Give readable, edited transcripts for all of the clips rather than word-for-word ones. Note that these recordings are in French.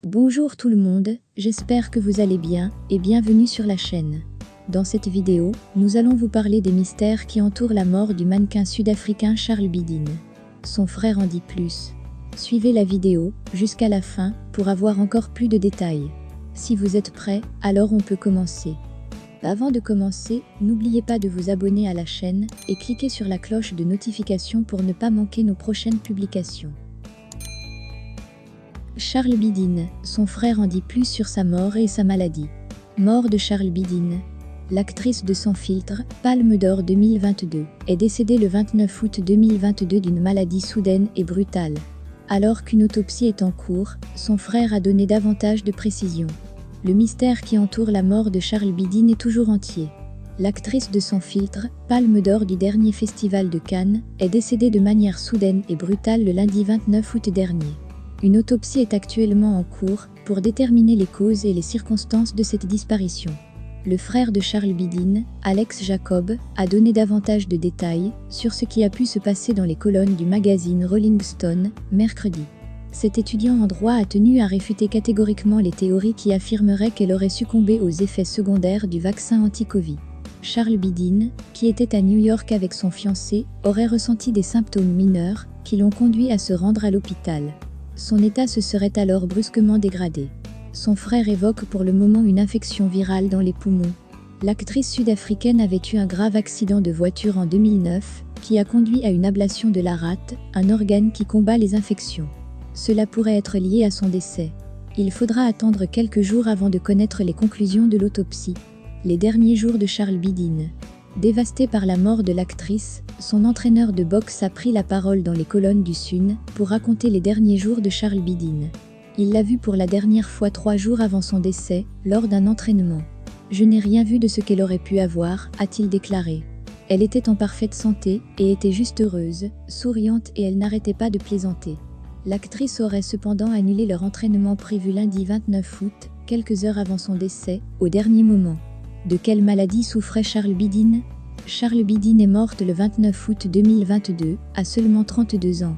Bonjour tout le monde, j'espère que vous allez bien et bienvenue sur la chaîne. Dans cette vidéo, nous allons vous parler des mystères qui entourent la mort du mannequin sud-africain Charles Bidin. Son frère en dit plus. Suivez la vidéo jusqu'à la fin pour avoir encore plus de détails. Si vous êtes prêts, alors on peut commencer. Avant de commencer, n'oubliez pas de vous abonner à la chaîne et cliquez sur la cloche de notification pour ne pas manquer nos prochaines publications. Charles Bidin, son frère en dit plus sur sa mort et sa maladie. Mort de Charles Bidin. L'actrice de Sans filtre, Palme d'Or 2022, est décédée le 29 août 2022 d'une maladie soudaine et brutale. Alors qu'une autopsie est en cours, son frère a donné davantage de précisions. Le mystère qui entoure la mort de Charles Bidin est toujours entier. L'actrice de Sans filtre, Palme d'Or du dernier festival de Cannes, est décédée de manière soudaine et brutale le lundi 29 août dernier. Une autopsie est actuellement en cours pour déterminer les causes et les circonstances de cette disparition. Le frère de Charles Bidin, Alex Jacob, a donné davantage de détails sur ce qui a pu se passer dans les colonnes du magazine Rolling Stone, mercredi. Cet étudiant en droit a tenu à réfuter catégoriquement les théories qui affirmeraient qu'elle aurait succombé aux effets secondaires du vaccin anti-Covid. Charles Bidin, qui était à New York avec son fiancé, aurait ressenti des symptômes mineurs qui l'ont conduit à se rendre à l'hôpital. Son état se serait alors brusquement dégradé. Son frère évoque pour le moment une infection virale dans les poumons. L'actrice sud-africaine avait eu un grave accident de voiture en 2009 qui a conduit à une ablation de la rate, un organe qui combat les infections. Cela pourrait être lié à son décès. Il faudra attendre quelques jours avant de connaître les conclusions de l'autopsie. Les derniers jours de Charles Bidin. Dévasté par la mort de l'actrice, son entraîneur de boxe a pris la parole dans les colonnes du Sun pour raconter les derniers jours de Charles Bidin. Il l'a vu pour la dernière fois 3 jours avant son décès, lors d'un entraînement. « Je n'ai rien vu de ce qu'elle aurait pu avoir », a-t-il déclaré. Elle était en parfaite santé et était juste heureuse, souriante et elle n'arrêtait pas de plaisanter. L'actrice aurait cependant annulé leur entraînement prévu lundi 29 août, quelques heures avant son décès, au dernier moment. De quelle maladie souffrait Charles Bidin? Charles Bidin est morte le 29 août 2022, à seulement 32 ans.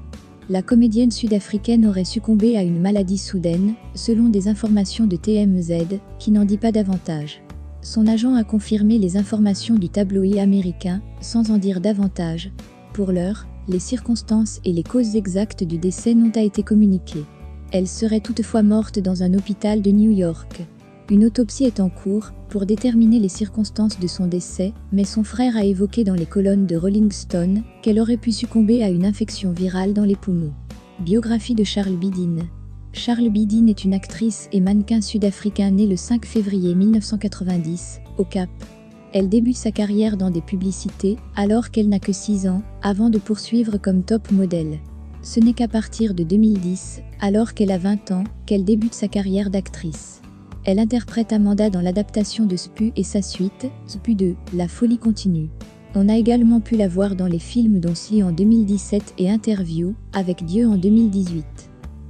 La comédienne sud-africaine aurait succombé à une maladie soudaine, selon des informations de TMZ, qui n'en dit pas davantage. Son agent a confirmé les informations du tabloïd américain, sans en dire davantage. Pour l'heure, les circonstances et les causes exactes du décès n'ont pas été communiquées. Elle serait toutefois morte dans un hôpital de New York. Une autopsie est en cours pour déterminer les circonstances de son décès, mais son frère a évoqué dans les colonnes de Rolling Stone qu'elle aurait pu succomber à une infection virale dans les poumons. Biographie de Charles Bidin. Charles Bidin est une actrice et mannequin sud-africain né le 5 février 1990, au Cap. Elle débute sa carrière dans des publicités alors qu'elle n'a que 6 ans, avant de poursuivre comme top modèle. Ce n'est qu'à partir de 2010, alors qu'elle a 20 ans, qu'elle débute sa carrière d'actrice. Elle interprète Amanda dans l'adaptation de Spu et sa suite, Spu 2, La folie continue. On a également pu la voir dans les films dont Sly en 2017 et Interview, avec Dieu en 2018.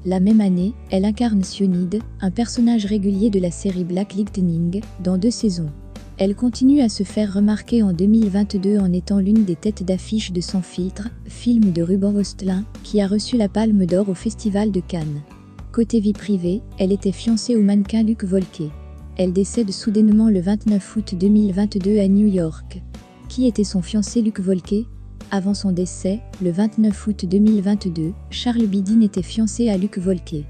La même année, elle incarne Cyanide, un personnage régulier de la série Black Lightning, dans 2 saisons. Elle continue à se faire remarquer en 2022 en étant l'une des têtes d'affiche de Sans filtre, film de Ruben Östlund, qui a reçu la Palme d'Or au Festival de Cannes. Côté vie privée, elle était fiancée au mannequin Luc Volquet. Elle décède soudainement le 29 août 2022 à New York. Qui était son fiancé Luc Volquet? Avant son décès, le 29 août 2022, Charles Bidin était fiancé à Luc Volquet.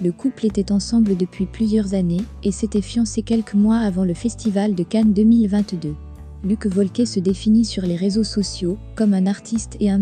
Le couple était ensemble depuis plusieurs années et s'était fiancé quelques mois avant le Festival de Cannes 2022. Luc Volquet se définit sur les réseaux sociaux comme un artiste et un